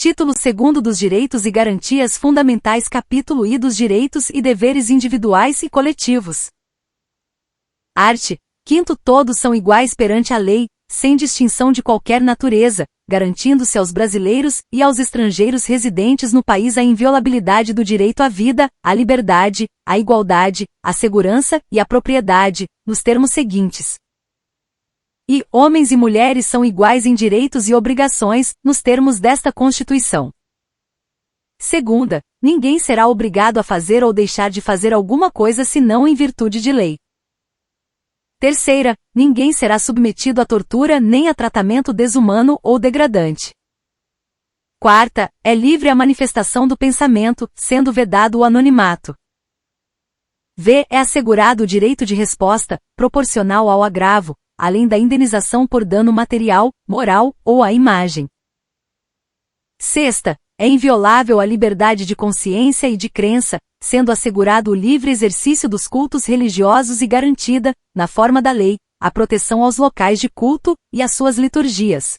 Título 2º dos Direitos e Garantias Fundamentais, Capítulo I dos Direitos e Deveres Individuais e Coletivos. Art. 5º Todos são iguais perante a lei, sem distinção de qualquer natureza, garantindo-se aos brasileiros e aos estrangeiros residentes no país a inviolabilidade do direito à vida, à liberdade, à igualdade, à segurança e à propriedade, nos termos seguintes. E homens e mulheres são iguais em direitos e obrigações, nos termos desta Constituição. Segunda, ninguém será obrigado a fazer ou deixar de fazer alguma coisa senão em virtude de lei. Terceira, ninguém será submetido a tortura nem a tratamento desumano ou degradante. Quarta, é livre a manifestação do pensamento, sendo vedado o anonimato. V. É assegurado o direito de resposta, proporcional ao agravo, além da indenização por dano material, moral ou à imagem. Sexta, é inviolável a liberdade de consciência e de crença, sendo assegurado o livre exercício dos cultos religiosos e garantida, na forma da lei, a proteção aos locais de culto e às suas liturgias.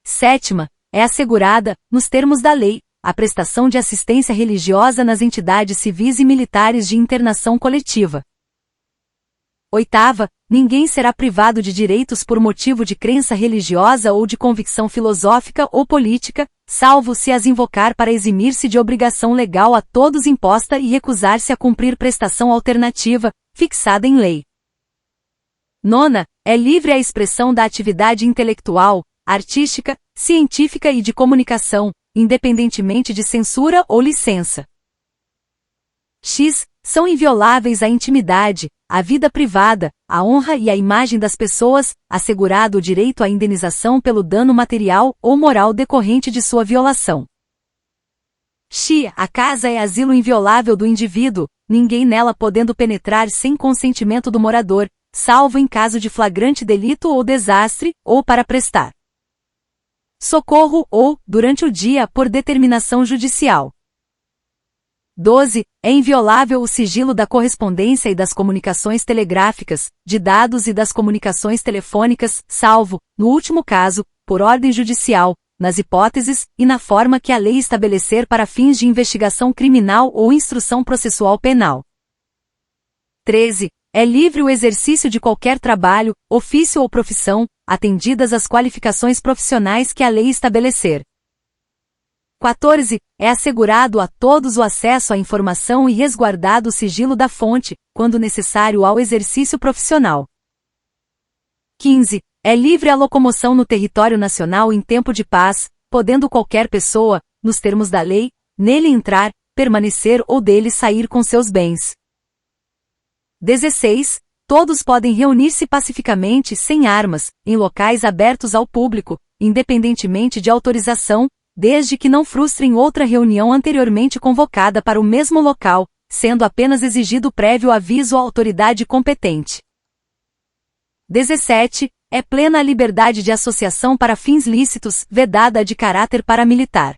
Sétima, é assegurada, nos termos da lei, a prestação de assistência religiosa nas entidades civis e militares de internação coletiva. Oitava, ninguém será privado de direitos por motivo de crença religiosa ou de convicção filosófica ou política, salvo se as invocar para eximir-se de obrigação legal a todos imposta e recusar-se a cumprir prestação alternativa, fixada em lei. Nona, é livre a expressão da atividade intelectual, artística, científica e de comunicação, independentemente de censura ou licença. X. São invioláveis a intimidade, a vida privada, a honra e a imagem das pessoas, assegurado o direito à indenização pelo dano material ou moral decorrente de sua violação. X. A casa é asilo inviolável do indivíduo, ninguém nela podendo penetrar sem consentimento do morador, salvo em caso de flagrante delito ou desastre, ou para prestar socorro ou, durante o dia, por determinação judicial. 12. É inviolável o sigilo da correspondência e das comunicações telegráficas, de dados e das comunicações telefônicas, salvo, no último caso, por ordem judicial, nas hipóteses e na forma que a lei estabelecer para fins de investigação criminal ou instrução processual penal. 13. É livre o exercício de qualquer trabalho, ofício ou profissão, atendidas as qualificações profissionais que a lei estabelecer. 14. É assegurado a todos o acesso à informação e resguardado o sigilo da fonte, quando necessário ao exercício profissional. 15. É livre a locomoção no território nacional em tempo de paz, podendo qualquer pessoa, nos termos da lei, nele entrar, permanecer ou dele sair com seus bens. 16. Todos podem reunir-se pacificamente sem armas, em locais abertos ao público, independentemente de autorização, desde que não frustrem outra reunião anteriormente convocada para o mesmo local, sendo apenas exigido prévio aviso à autoridade competente. 17. É plena a liberdade de associação para fins lícitos, vedada a de caráter paramilitar.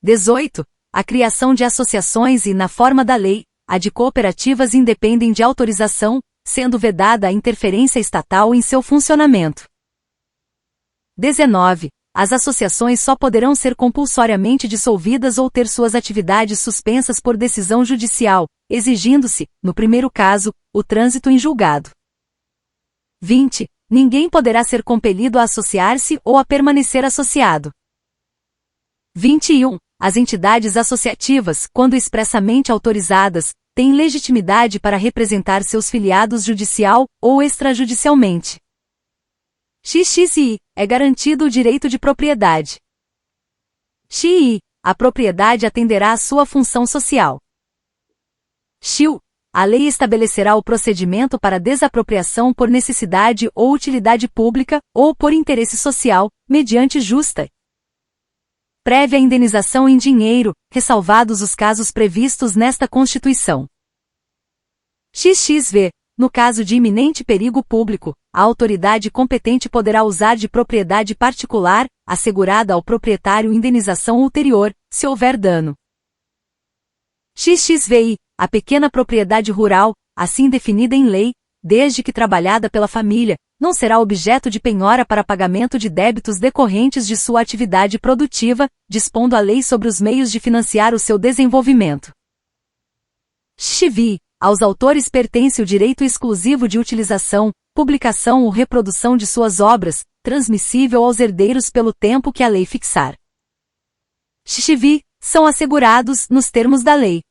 18. A criação de associações e, na forma da lei, a de cooperativas independem de autorização, sendo vedada a interferência estatal em seu funcionamento. 19. As associações só poderão ser compulsoriamente dissolvidas ou ter suas atividades suspensas por decisão judicial, exigindo-se, no primeiro caso, o trânsito em julgado. 20. Ninguém poderá ser compelido a associar-se ou a permanecer associado. 21. As entidades associativas, quando expressamente autorizadas, têm legitimidade para representar seus filiados judicial ou extrajudicialmente. XXI. É garantido o direito de propriedade. XI. A propriedade atenderá à sua função social. XIU. A lei estabelecerá o procedimento para desapropriação por necessidade ou utilidade pública, ou por interesse social, mediante justa prévia indenização em dinheiro, ressalvados os casos previstos nesta Constituição. XXV. No caso de iminente perigo público, a autoridade competente poderá usar de propriedade particular, assegurada ao proprietário indenização ulterior, se houver dano. XXVI. A pequena propriedade rural, assim definida em lei, desde que trabalhada pela família, não será objeto de penhora para pagamento de débitos decorrentes de sua atividade produtiva, dispondo a lei sobre os meios de financiar o seu desenvolvimento. XV. Aos autores pertence o direito exclusivo de utilização, publicação ou reprodução de suas obras, transmissível aos herdeiros pelo tempo que a lei fixar. XV. São assegurados, nos termos da lei,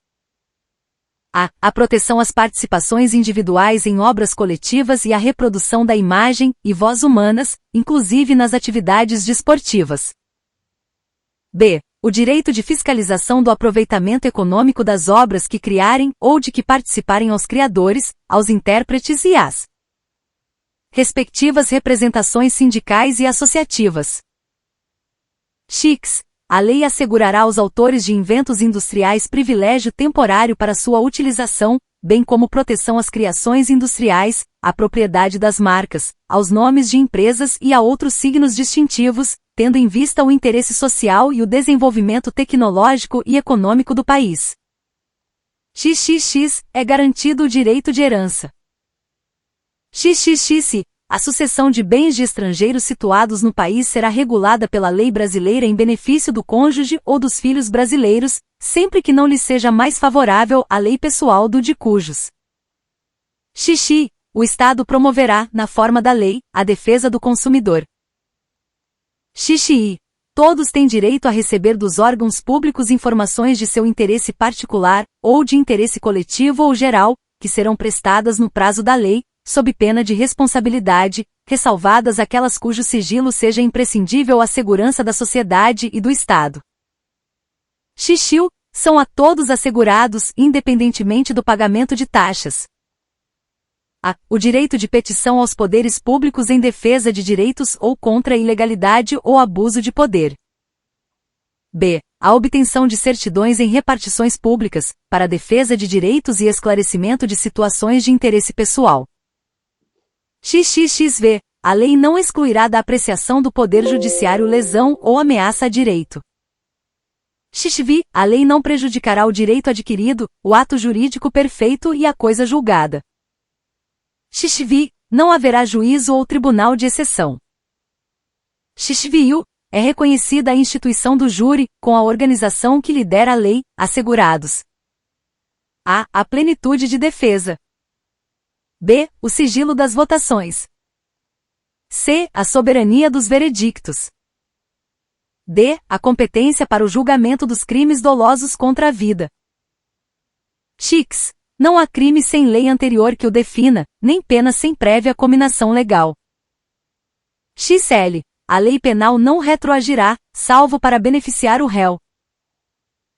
a proteção às participações individuais em obras coletivas e a reprodução da imagem e voz humanas, inclusive nas atividades desportivas. B. O direito de fiscalização do aproveitamento econômico das obras que criarem ou de que participarem aos criadores, aos intérpretes e às respectivas representações sindicais e associativas. X. A lei assegurará aos autores de inventos industriais privilégio temporário para sua utilização, bem como proteção às criações industriais, à propriedade das marcas, aos nomes de empresas e a outros signos distintivos, tendo em vista o interesse social e o desenvolvimento tecnológico e econômico do país. XXX. É garantido o direito de herança. XXX. A sucessão de bens de estrangeiros situados no país será regulada pela lei brasileira em benefício do cônjuge ou dos filhos brasileiros, sempre que não lhe seja mais favorável a lei pessoal do de cujos. XX. O Estado promoverá, na forma da lei, a defesa do consumidor. XXI. Todos têm direito a receber dos órgãos públicos informações de seu interesse particular, ou de interesse coletivo ou geral, que serão prestadas no prazo da lei, sob pena de responsabilidade, ressalvadas aquelas cujo sigilo seja imprescindível à segurança da sociedade e do Estado. XXIL. São a todos assegurados, independentemente do pagamento de taxas. A. O direito de petição aos poderes públicos em defesa de direitos ou contra a ilegalidade ou abuso de poder. B. A obtenção de certidões em repartições públicas, para a defesa de direitos e esclarecimento de situações de interesse pessoal. XXXV. A lei não excluirá da apreciação do Poder Judiciário lesão ou ameaça a direito. XXV. A lei não prejudicará o direito adquirido, o ato jurídico perfeito e a coisa julgada. XXV. Não haverá juízo ou tribunal de exceção. XXVIU. É reconhecida a instituição do júri, com a organização que lhe der a lei, assegurados. A. A plenitude de defesa. B. O sigilo das votações. C. A soberania dos veredictos. D. A competência para o julgamento dos crimes dolosos contra a vida. X. Não há crime sem lei anterior que o defina, nem pena sem prévia cominação legal. XL. A lei penal não retroagirá, salvo para beneficiar o réu.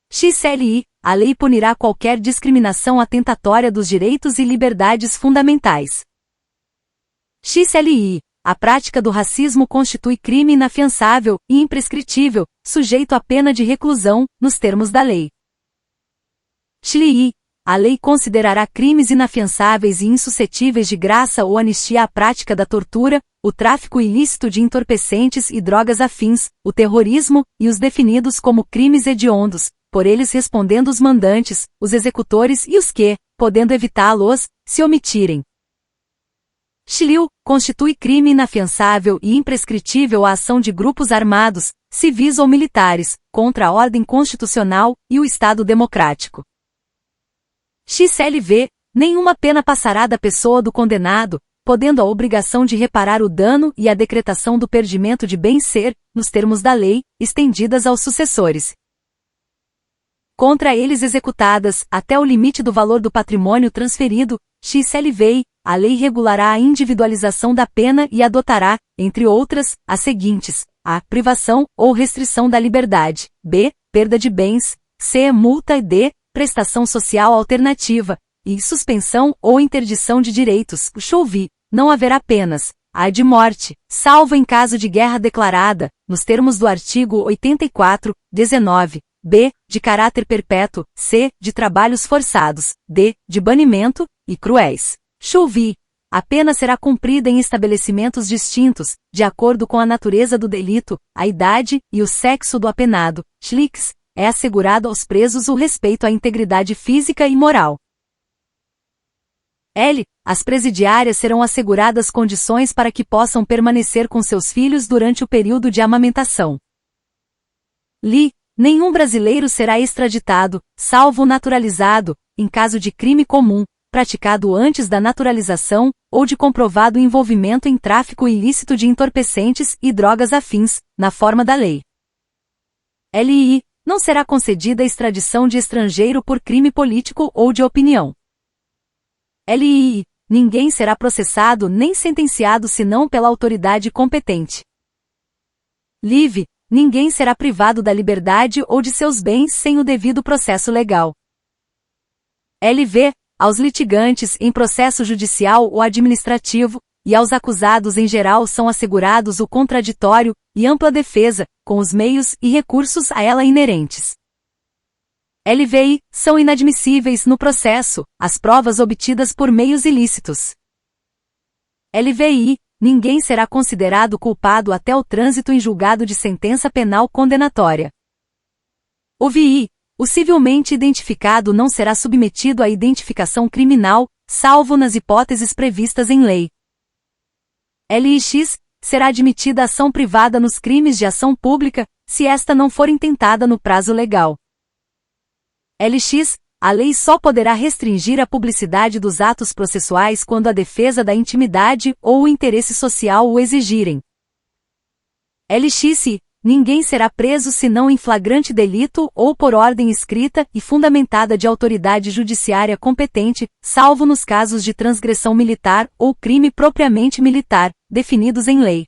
XLI. A lei punirá qualquer discriminação atentatória dos direitos e liberdades fundamentais. XLI. A prática do racismo constitui crime inafiançável e imprescritível, sujeito à pena de reclusão, nos termos da lei. XLI. A lei considerará crimes inafiançáveis e insuscetíveis de graça ou anistia a prática da tortura, o tráfico ilícito de entorpecentes e drogas afins, o terrorismo, e os definidos como crimes hediondos, por eles respondendo os mandantes, os executores e os que, podendo evitá-los, se omitirem. XLIU. Constitui crime inafiançável e imprescritível a ação de grupos armados, civis ou militares, contra a ordem constitucional e o Estado democrático. XLV. Nenhuma pena passará da pessoa do condenado, podendo a obrigação de reparar o dano e a decretação do perdimento de bens ser, nos termos da lei, estendidas aos sucessores. Contra eles executadas, até o limite do valor do patrimônio transferido, XLV. A lei regulará a individualização da pena e adotará, entre outras, as seguintes: a. Privação ou restrição da liberdade. B. Perda de bens. C. Multa e D. Prestação social alternativa. E suspensão ou interdição de direitos. XLV. Não haverá penas. A. De morte, salvo em caso de guerra declarada, nos termos do artigo 84, 19. B. De caráter perpétuo. C. De trabalhos forçados. D. De banimento, e cruéis. XLV. A pena será cumprida em estabelecimentos distintos, de acordo com a natureza do delito, a idade e o sexo do apenado. XLIX. É assegurado aos presos o respeito à integridade física e moral. L. As presidiárias serão asseguradas condições para que possam permanecer com seus filhos durante o período de amamentação. Li. Nenhum brasileiro será extraditado, salvo o naturalizado, em caso de crime comum, praticado antes da naturalização, ou de comprovado envolvimento em tráfico ilícito de entorpecentes e drogas afins, na forma da lei. LI. Não será concedida extradição de estrangeiro por crime político ou de opinião. LI. Ninguém será processado nem sentenciado senão pela autoridade competente. LIV. Ninguém será privado da liberdade ou de seus bens sem o devido processo legal. LV. Aos litigantes em processo judicial ou administrativo, e aos acusados em geral são assegurados o contraditório e ampla defesa, com os meios e recursos a ela inerentes. LVI. São inadmissíveis no processo as provas obtidas por meios ilícitos. LVI. Ninguém será considerado culpado até o trânsito em julgado de sentença penal condenatória. OVI. O civilmente identificado não será submetido à identificação criminal, salvo nas hipóteses previstas em lei. LX. Será admitida ação privada nos crimes de ação pública, se esta não for intentada no prazo legal. LX. A lei só poderá restringir a publicidade dos atos processuais quando a defesa da intimidade ou o interesse social o exigirem. LX. Ninguém será preso senão em flagrante delito ou por ordem escrita e fundamentada de autoridade judiciária competente, salvo nos casos de transgressão militar ou crime propriamente militar, definidos em lei.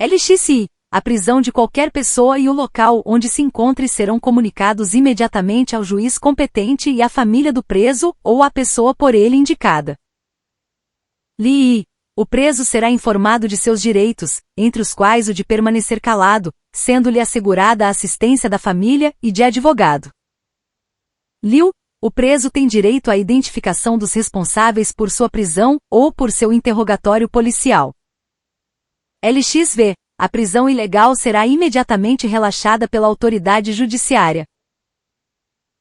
LXI. A prisão de qualquer pessoa e o local onde se encontre serão comunicados imediatamente ao juiz competente e à família do preso ou à pessoa por ele indicada. LI. O preso será informado de seus direitos, entre os quais o de permanecer calado, sendo-lhe assegurada a assistência da família e de advogado. LIU. O preso tem direito à identificação dos responsáveis por sua prisão ou por seu interrogatório policial. LXV. A prisão ilegal será imediatamente relaxada pela autoridade judiciária.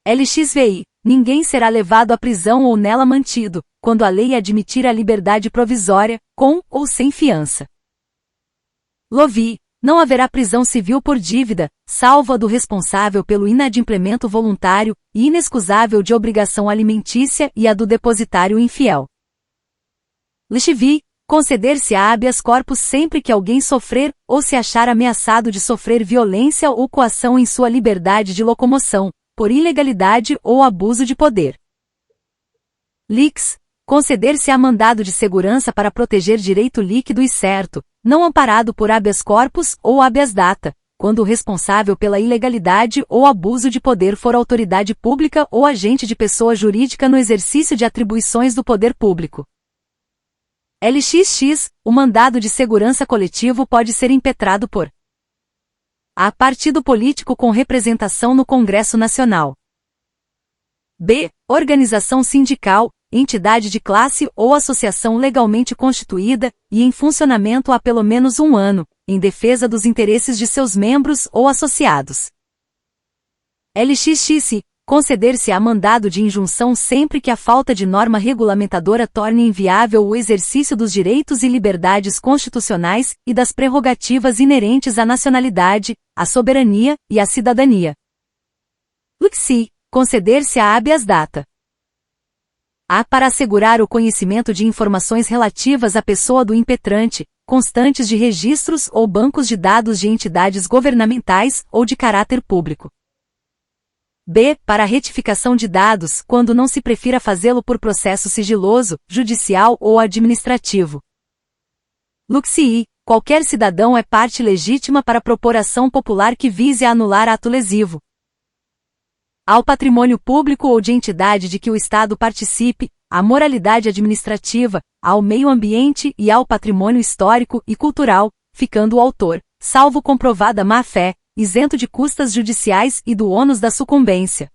LXVI. Ninguém será levado à prisão ou nela mantido, quando a lei admitir a liberdade provisória, com ou sem fiança. LOVI. Não haverá prisão civil por dívida, salvo a do responsável pelo inadimplemento voluntário e inexcusável de obrigação alimentícia e a do depositário infiel. LXVI. Conceder-se-á habeas corpus sempre que alguém sofrer, ou se achar ameaçado de sofrer violência ou coação em sua liberdade de locomoção, por ilegalidade ou abuso de poder. LIX. Conceder-se-á mandado de segurança para proteger direito líquido e certo, não amparado por habeas corpus ou habeas data, quando o responsável pela ilegalidade ou abuso de poder for autoridade pública ou agente de pessoa jurídica no exercício de atribuições do poder público. LXX. O mandado de segurança coletivo pode ser impetrado por A. Partido político com representação no Congresso Nacional. B. Organização sindical, entidade de classe ou associação legalmente constituída e em funcionamento há pelo menos 1 ano, em defesa dos interesses de seus membros ou associados. LXX. Conceder-se-á mandado de injunção sempre que a falta de norma regulamentadora torne inviável o exercício dos direitos e liberdades constitucionais e das prerrogativas inerentes à nacionalidade, à soberania e à cidadania. LXI. Conceder-se-á habeas data. A. Para assegurar o conhecimento de informações relativas à pessoa do impetrante, constantes de registros ou bancos de dados de entidades governamentais ou de caráter público. B. Para a retificação de dados, quando não se prefira fazê-lo por processo sigiloso, judicial ou administrativo. LUXI. Qualquer cidadão é parte legítima para propor ação popular que vise a anular ato lesivo ao patrimônio público ou de entidade de que o Estado participe, à moralidade administrativa, ao meio ambiente e ao patrimônio histórico e cultural, ficando o autor, salvo comprovada má-fé, isento de custas judiciais e do ônus da sucumbência.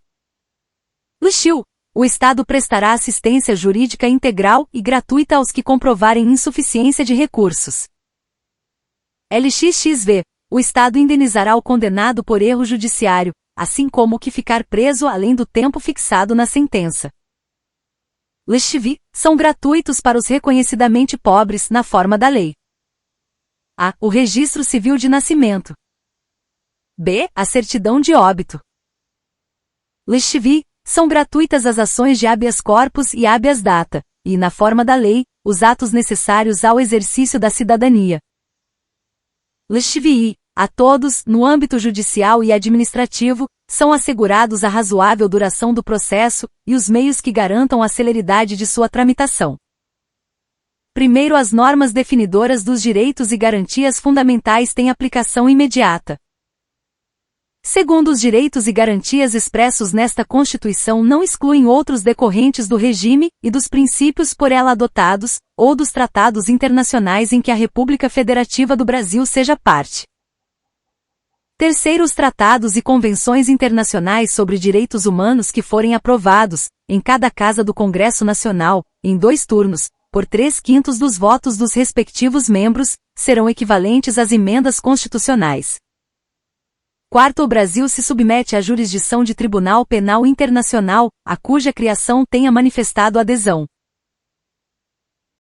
LXIU. O Estado prestará assistência jurídica integral e gratuita aos que comprovarem insuficiência de recursos. LXXV. O Estado indenizará o condenado por erro judiciário, assim como o que ficar preso além do tempo fixado na sentença. LGV, são gratuitos para os reconhecidamente pobres na forma da lei. A. O registro civil de nascimento. B. A certidão de óbito. LGV, são gratuitas as ações de habeas corpus e habeas data, e, na forma da lei, os atos necessários ao exercício da cidadania. LGVI, a todos, no âmbito judicial e administrativo, são assegurados a razoável duração do processo e os meios que garantam a celeridade de sua tramitação. Primeiro, as normas definidoras dos direitos e garantias fundamentais têm aplicação imediata. Segundo, os direitos e garantias expressos nesta Constituição não excluem outros decorrentes do regime e dos princípios por ela adotados, ou dos tratados internacionais em que a República Federativa do Brasil seja parte. Terceiro, os tratados e convenções internacionais sobre direitos humanos que forem aprovados, em cada casa do Congresso Nacional, em 2 turnos, por 3/5 dos votos dos respectivos membros, serão equivalentes às emendas constitucionais. Quarto, o Brasil se submete à jurisdição de Tribunal Penal Internacional, a cuja criação tenha manifestado adesão.